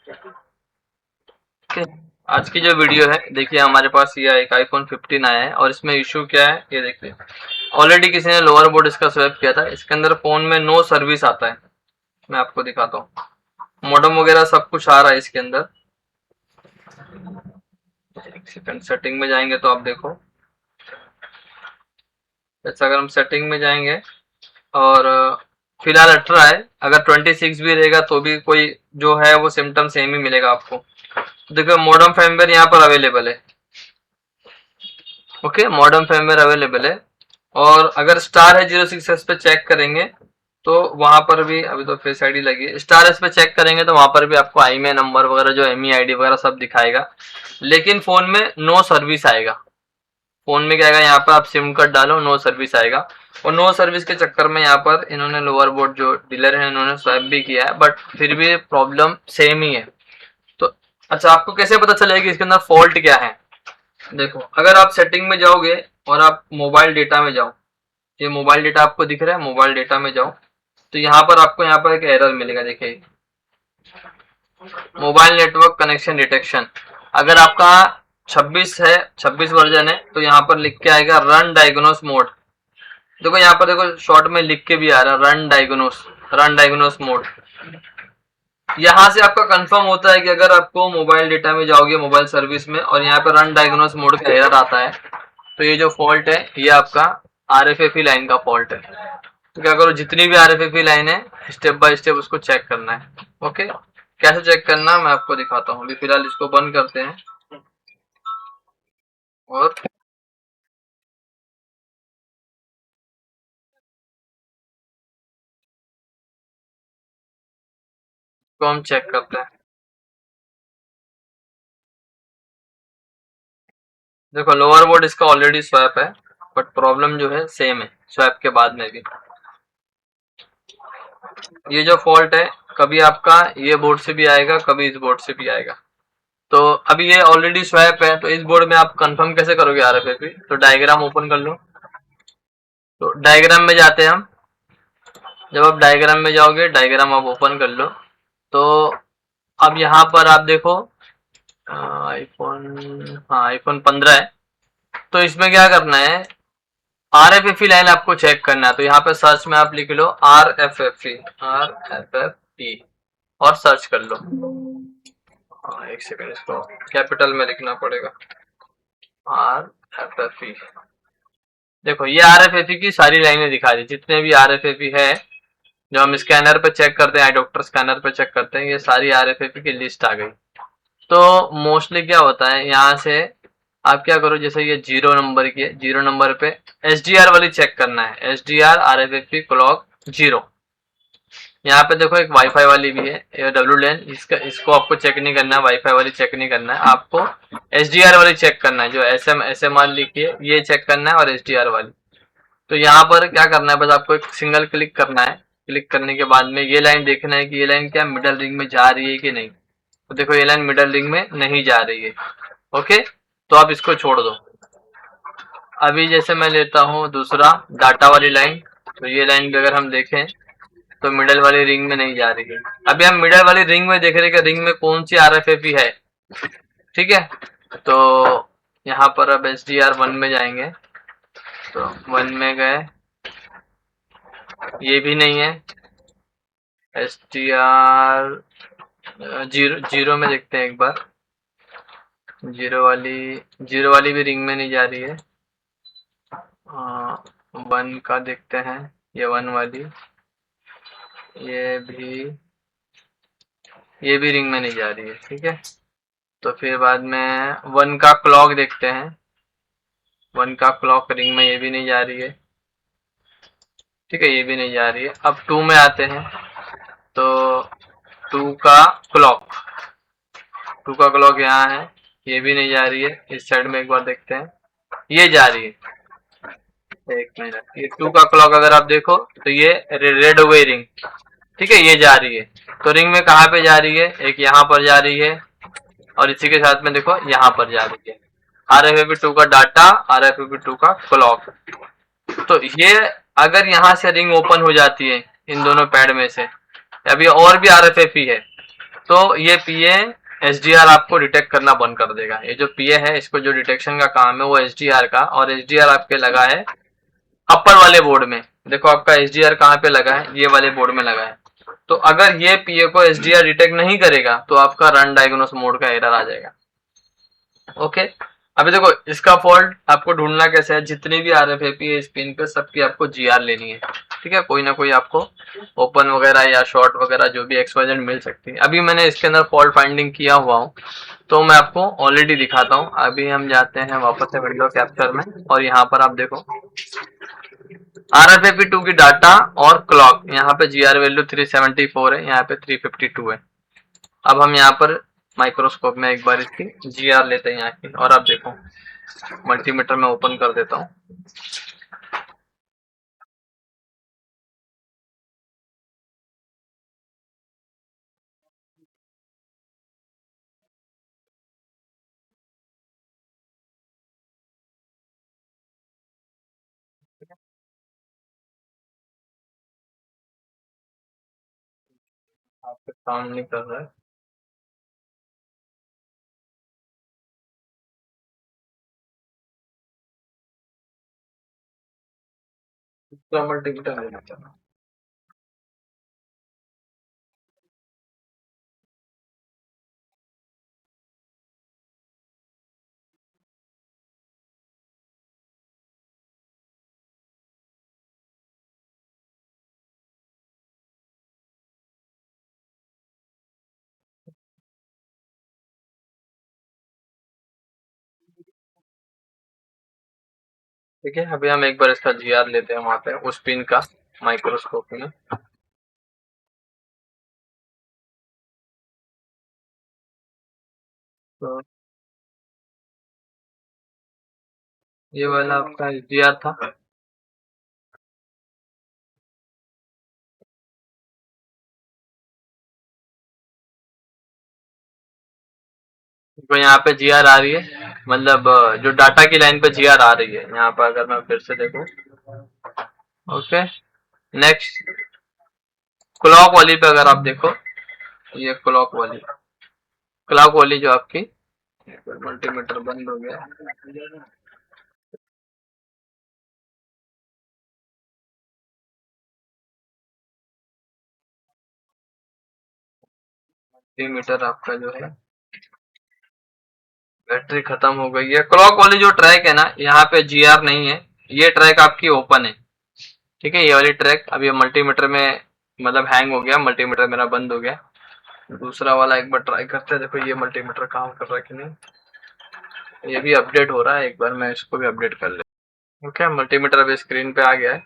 Okay, आज की जो वीडियो है देखिए हमारे पास ये एक आईफोन 15 आया है और इसमें इशू क्या है ये देखिए। ऑलरेडी किसी ने लोअर बोर्ड इसका स्वैप किया था। इसके अंदर फोन में नो सर्विस आता है। मैं आपको दिखाता हूँ, मॉडेम वगैरह सब कुछ आ रहा है इसके अंदर। एक सेकंड, सेटिंग में जाएंगे तो आप देखो। जैसे अगर हम सेटिंग में जाएंगे और फिलहाल 18 है, अगर 26 भी रहेगा तो भी कोई जो है वो सिम्टम सेम ही मिलेगा आपको। तो देखो मॉडर्न फर्मवेयर यहाँ पर अवेलेबल है। ओके, मॉडर्न फर्मवेयर अवेलेबल है। और अगर स्टार है 06S पे चेक करेंगे तो वहां पर भी, अभी तो फेस आईडी लगी है, स्टार एस पे चेक करेंगे तो वहां पर भी आपको IMEI नंबर वगैरह जो MEID वगैरह सब दिखाएगा। लेकिन फोन में नो सर्विस आएगा। फोन में क्या आएगा, यहाँ पर आप सिम कार्ड डालो नो सर्विस आएगा। और नो सर्विस के चक्कर में यहाँ पर इन्होंने लोअर बोर्ड जो डीलर है इन्होंने स्वैप भी किया है, बट फिर भी प्रॉब्लम सेम ही है। तो अच्छा, आपको कैसे पता चलेगा कि इसके अंदर फॉल्ट क्या है? देखो, अगर आप सेटिंग में जाओगे और आप मोबाइल डेटा में जाओ, ये मोबाइल डेटा आपको दिख रहा है, मोबाइल डेटा में जाओ तो यहाँ पर आपको यहाँ पर एक एरर मिलेगा। देखिए, मोबाइल नेटवर्क कनेक्शन डिटेक्शन। अगर आपका 26 है, 26 वर्जन है, तो यहाँ पर लिख के आएगा रन डायग्नोस मोड। देखो यहाँ पर देखो शॉर्ट में लिख के भी आ रहा है रन डायग्नोस मोड। यहाँ से आपका कंफर्म होता है कि अगर आपको मोबाइल डेटा में जाओगे मोबाइल सर्विस में और यहाँ पे रन डायग्नोस मोड का एरर आता है तो ये जो फॉल्ट है ये आपका RFFE लाइन का फॉल्ट है। तो क्या करो, जितनी भी RFFE लाइन है स्टेप बाय स्टेप उसको चेक करना है। ओके, कैसे चेक करना मैं आपको दिखाता हूँ। अभी फिलहाल इसको बंद करते हैं और इसको हम चेक करते हैं। देखो लोअर बोर्ड इसका ऑलरेडी स्वैप है, बट प्रॉब्लम जो है सेम है स्वैप के बाद में भी। ये जो फॉल्ट है कभी आपका ये बोर्ड से भी आएगा, कभी इस बोर्ड से भी आएगा। तो अभी ये ऑलरेडी स्वैप है तो इस बोर्ड में आप कंफर्म कैसे करोगे RFFE? तो डायग्राम ओपन कर लो। तो डायग्राम में जाते हैं हम। जब आप डायग्राम में जाओगे, डायग्राम आप ओपन कर लो, तो अब यहाँ पर आप देखो आईफोन, हाँ आईफोन 15 है। तो इसमें क्या करना है, RFFE लाइन आपको चेक करना है। तो यहाँ पे सर्च में आप लिख लो RFFE और सर्च कर लो। हाँ एक सेकंड, इसको कैपिटल में लिखना पड़ेगा, RFFE। देखो ये RFFE की सारी लाइनें दिखा रही, जितने भी RFFE है जो हम स्कैनर पे चेक करते हैं, आई डॉक्टर स्कैनर पे चेक करते हैं, ये सारी RFFE की लिस्ट आ गई। तो मोस्टली क्या होता है, यहाँ से आप क्या करो, जैसे ये 0 नंबर की है, 0 नंबर पे SDR वाली चेक करना है, SDR RFFE क्लॉक 0। यहाँ पे देखो एक वाईफाई वाली भी है, ये WLAN, इसको आपको चेक नहीं करना है, वाईफाई वाली चेक नहीं करना है, आपको SDR वाली चेक करना है, जो SMR लिखी है ये चेक करना है, और SDR वाली। तो यहाँ पर क्या करना है, बस आपको एक सिंगल क्लिक करना है। क्लिक करने के बाद में ये लाइन देखना है कि ये लाइन क्या मिडल रिंग में जा रही है कि नहीं। तो देखो ये लाइन मिडल रिंग में नहीं जा रही है। ओके, तो आप इसको छोड़ दो। अभी जैसे मैं लेता हूँ दूसरा डाटा वाली लाइन, तो ये लाइन भी अगर हम देखें तो मिडल वाली रिंग में नहीं जा रही है। अभी हम मिडल वाली रिंग में देख रहे हैं कि रिंग में कौन सी RFFE है। ठीक है, तो यहाँ पर अब SDR1 में जाएंगे, तो 1 में गए, ये भी नहीं है। SDR जीरो में देखते हैं एक बार, जीरो वाली भी रिंग में नहीं जा रही है। 1 का देखते हैं, ये 1 वाली, ये भी रिंग में नहीं जा रही है। ठीक है, तो फिर बाद में 1 का क्लॉक देखते हैं, 1 का क्लॉक रिंग में ये भी नहीं जा रही है। ठीक है, ये भी नहीं जा रही है। अब 2 में आते हैं, तो 2 का क्लॉक, 2 का क्लॉक यहाँ है, ये भी नहीं जा रही है। इस साइड में एक बार देखते हैं, ये जा रही है। एक मिनट, ये 2 का क्लॉक अगर आप देखो तो ये रेड हो गई रिंग। ठीक है, ये जा रही है। तो रिंग में कहाँ पे जा रही है, एक यहाँ पर जा रही है, और इसी के साथ में देखो यहाँ पर जा रही है। RFFE2 का डाटा, RFFE2 का क्लॉक। तो ये अगर यहाँ से रिंग ओपन हो जाती है इन दोनों पैड में से, अभी और भी RFFE है, तो ये पीए एसडीआर आपको डिटेक्ट करना बंद कर देगा। ये जो पीए है इसको जो डिटेक्शन का काम है वो एसडीआर का, और एसडीआर आपके लगा है अपर वाले बोर्ड में। देखो आपका एसडीआर कहाँ पे लगा है, ये वाले बोर्ड में लगा है। तो अगर ये पीए को एसडीआर डिटेक्ट नहीं करेगा तो आपका रन डायग्नोस मोड का एरर आ जाएगा। ओके, अभी देखो इसका फॉल्ट आपको ढूंढना कैसे है, जितनी भी आरएफएपी है इस पिन पे सबकी आपको जीआर लेनी है। ठीक है, कोई ना कोई आपको ओपन वगैरह या शॉर्ट वगैरह जो भी एक्सवाइजेड मिल सकती है। अभी मैंने इसके अंदर फॉल्ट फाइंडिंग किया हुआ हूँ, तो मैं आपको ऑलरेडी दिखाता हूँ। अभी हम जाते हैं वापस से विंडो कैप्चर में, और यहाँ पर आप देखो आरएफएपी 2 की डाटा और क्लॉक, यहाँ पे जीआर वैल्यू 374 है, यहाँ पे 352 है। अब हम यहाँ पर माइक्रोस्कोप में एक बार इसकी जीआर लेते हैं यहाँ की, और आप देखो मल्टीमीटर में ओपन कर देता हूँ। आपके काम नहीं कर रहा है, दूसरा मल्टीमीटर ले लेते हैं। ठीक है, अभी हम एक बार इसका जीआर लेते हैं वहां पे उस पिन का माइक्रोस्कोप में। तो ये वाला आपका जीआर था। तो यहाँ पे जीआर आ रही है, मतलब जो डाटा की लाइन पे जीआर आ रही है यहाँ पर, अगर मैं फिर से देखूं। ओके, नेक्स्ट क्लॉक वाली पे अगर आप देखो, ये क्लॉक वाली जो आपकी, मल्टीमीटर बंद हो गया। मल्टीमीटर आपका जो है बैटरी खत्म हो गई है। क्लॉक वाली जो ट्रैक है ना, यहाँ पे जीआर नहीं है, ये ट्रैक आपकी ओपन है। ठीक है, ये वाली ट्रैक अभी मल्टीमीटर में मतलब हैंग हो गया, मल्टीमीटर मेरा बंद हो गया। दूसरा वाला एक बार ट्राई करते हैं, देखो ये मल्टीमीटर काम कर रहा है कि नहीं। ये भी अपडेट हो रहा है, एक बार मैं इसको भी अपडेट कर ले। ओके, मल्टीमीटर अभी स्क्रीन पे आ गया है।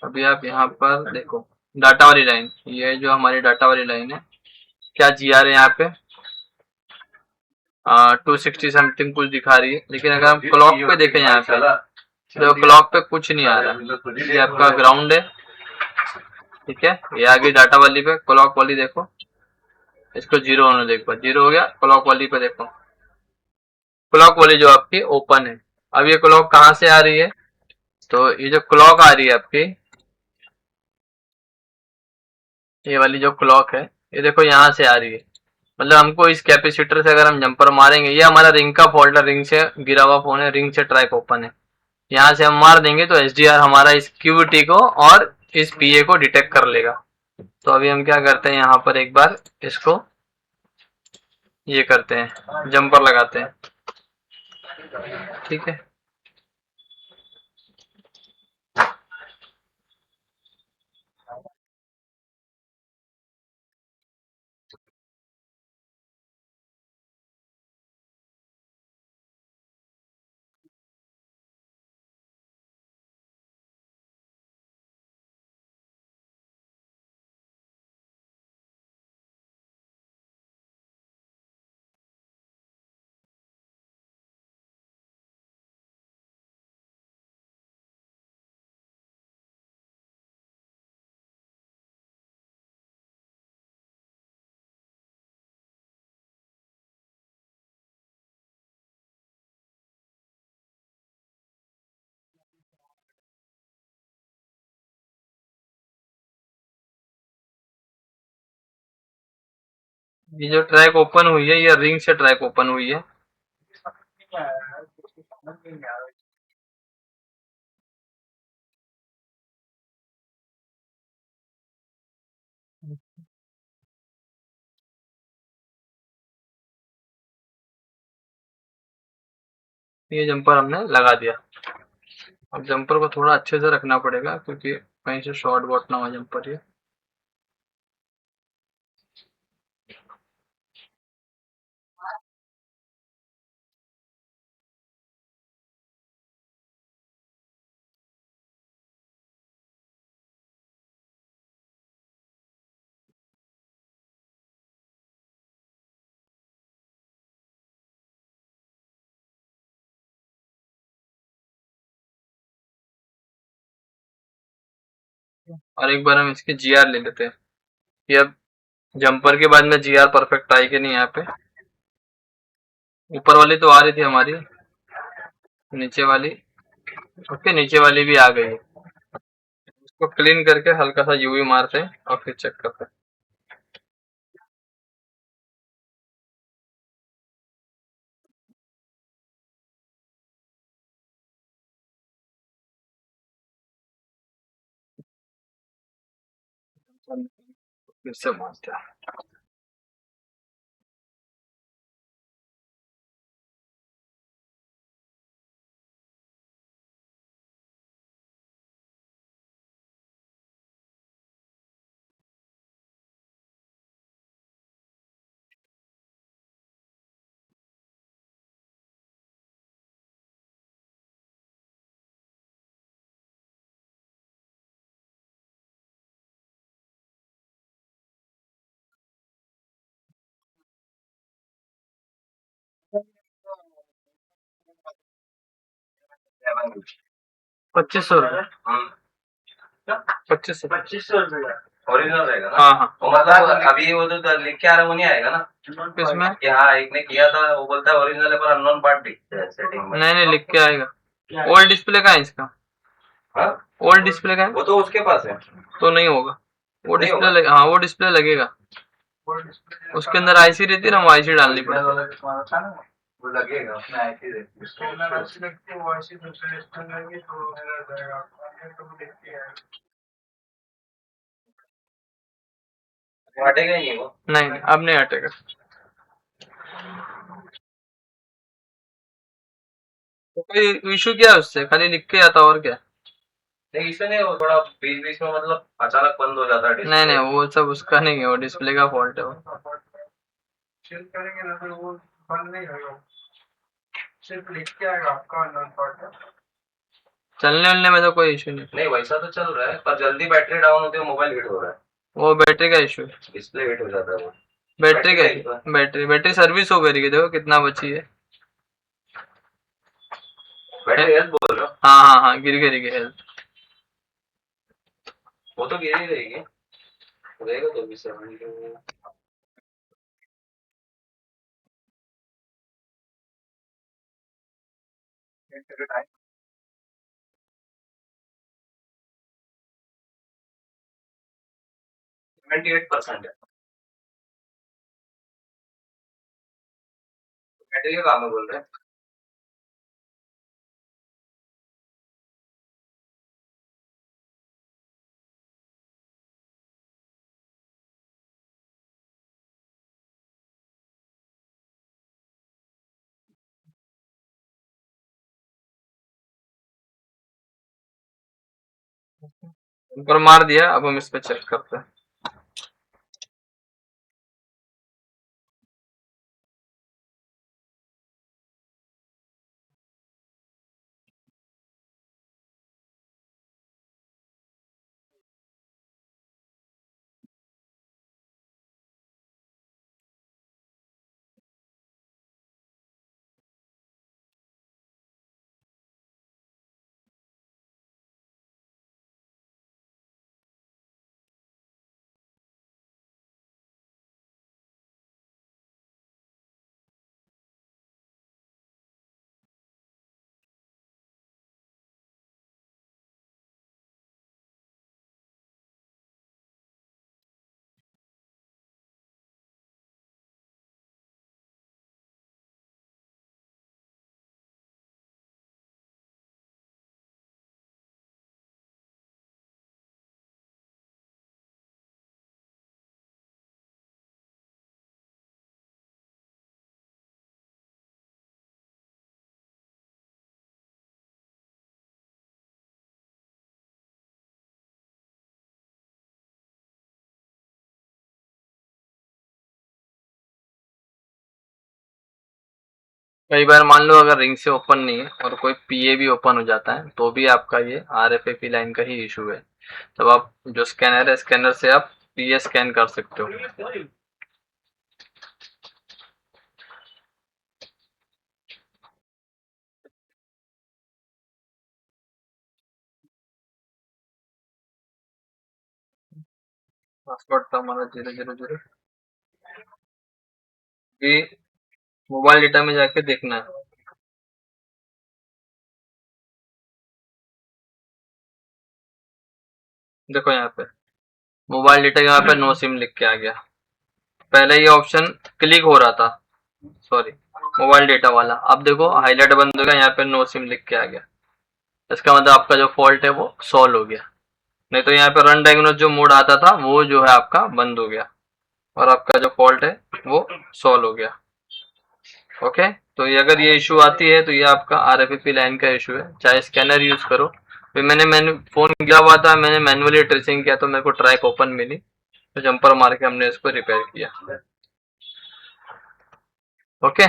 अभी आप यहाँ पर देखो डाटा वाली लाइन, ये जो हमारी डाटा वाली लाइन है, क्या जीआर है यहाँ पे 260 समथिंग कुछ दिखा रही है। लेकिन अगर हम क्लॉक पे देखें यहाँ पे, तो क्लॉक पे कुछ नहीं आ रहा। ये आपका ग्राउंड है। ठीक है, ये आ गई डाटा वाली पे। क्लॉक वाली देखो, इसको जीरो होने देखो, जीरो हो गया। क्लॉक वाली पे देखो, क्लॉक वाली जो आपकी ओपन है। अब ये क्लॉक कहाँ से आ रही है, तो ये जो क्लॉक आ रही है आपकी, ये वाली जो क्लॉक है, ये देखो यहाँ से आ रही है। मतलब हमको इस कैपेसिटर से अगर हम जंपर मारेंगे, ये हमारा रिंग का फॉल्ट है, रिंग से गिरा हुआ फोन है, रिंग से ट्रैक ओपन है। यहाँ से हम मार देंगे तो एसडीआर हमारा इस क्यूटी को और इस पीए को डिटेक्ट कर लेगा। तो अभी हम क्या करते हैं, यहाँ पर एक बार इसको ये करते हैं, जंपर लगाते हैं। ठीक है, ये जो ट्रैक ओपन हुई है, ये रिंग से ट्रैक ओपन हुई है। ये जंपर हमने लगा दिया। अब जंपर को थोड़ा अच्छे से रखना पड़ेगा, क्योंकि कहीं से शॉर्ट वॉट ना हो जंपर ये। और एक बार हम इसके जीआर ले लेते हैं। ये अब जंपर के बाद में जीआर परफेक्ट आई कि नहीं यहाँ पे। ऊपर वाली तो आ रही थी हमारी, नीचे वाली, ओके, नीचे वाली भी आ गई है। इसको क्लीन करके हल्का सा यूवी मारते हैं और फिर चेक करते हैं। फिर से मारते हैं। ₹2500। 2500। 2500 ओरिजिनल रहेगा ना? हाँ हाँ। वो मतलब अभी वो जो लिख के आ रहा है वो नहीं आएगा ना? किसमें? कि हाँ एक ने किया था, वो बोलता है ओरिजिनल है पर अननोन पार्ट दिखता है सेटिंग में। नहीं नहीं, लिख के आएगा। ओल्ड डिस्प्ले का है इसका? हाँ? ओल्ड डिस्प्ले का है वो तो उसके पास है। तो नहीं होगा। वो नहीं डिस्प्ले होगा? हाँ, वो डिस्प्ले लगेगा। उसके अंदर आईसी रहती है ना, वो आईसी डालनी ओरिजिनल वाला पड़ेगी। जो तुम्हारा था ना, वो लगेगा उसमें आईसी रहती है। उसके अंदर अच्छी लगती है, वो ऐसी दूसरे स्टैंड लगेगी तो मेरा जाएगा आपका, ये तो देखते हैं। वो हटेगा ही नहीं वो। नहीं नहीं, अब नहीं हटेगा। तो कोई इशू क्या है उससे? खाली लिख के आता और क्या? नहीं इसमें नहीं, वो थोड़ा बीच बीच में मतलब अचानक बंद हो जाता है नहीं डिस्प्ले। नहीं, वो सब उसका नहीं है, वो डिस्प्ले का फॉल्ट है वो। चेक करेंगे ना तो वो बंद नहीं होगा, सिर्फ लिख के आएगा आपका अननोन पार्ट। चलने वलने में तो कोई इशू नहीं। नहीं वैसा तो चल रहा है, पर जल्दी बैटरी डाउन होती है, मोबाइल हीट हो रहा है। वो बैटरी का इशू है। डिस्प्ले हीट हो जाता है वो। बैटरी का का इशू। इशू है। बैटरी सर्विस हो गई है, देखो कितना बची है। बैटरी हेल्थ बोल रहे हो? हाँ हाँ हाँ, गिर गई हेल्थ। वो तो गिर ही रहेगी, रहेगा तो भी 78% है। बैटरी का काम है बोल रहे हैं। ऊपर मार दिया, अब हम इस पे चेक करते हैं। कई बार मान लो अगर रिंग से ओपन नहीं है और कोई पीए भी ओपन हो जाता है तो भी आपका ये आरएफएफई लाइन का ही इशू है। तब आप जो स्कैनर है, स्कैनर से आप पीए स्कैन कर सकते हो। पासवर्ड था हमारा 000। भी मोबाइल डेटा में जाके देखना है। देखो यहाँ पे मोबाइल डेटा, यहाँ पे नो सिम लिख के आ गया। पहले ये ऑप्शन क्लिक हो रहा था, सॉरी मोबाइल डेटा वाला, अब देखो हाईलाइट बंद हो गया, यहाँ पे नो सिम लिख के आ गया। इसका मतलब आपका जो फॉल्ट है वो सॉल्व हो गया। नहीं तो यहाँ पे रन डायग्नोज जो मोड आता था वो जो है आपका बंद हो गया और आपका जो फॉल्ट है वो सॉल्व हो गया। ओके, तो ये अगर ये इशू आती है तो ये आपका आरएफएफई लाइन का इशू है, चाहे स्कैनर यूज करो। फिर मैंने फोन किया हुआ था, मैंने मैनुअली ट्रेसिंग किया तो मेरे को ट्रैक ओपन मिली, तो जंपर मार के हमने इसको रिपेयर किया। ओके।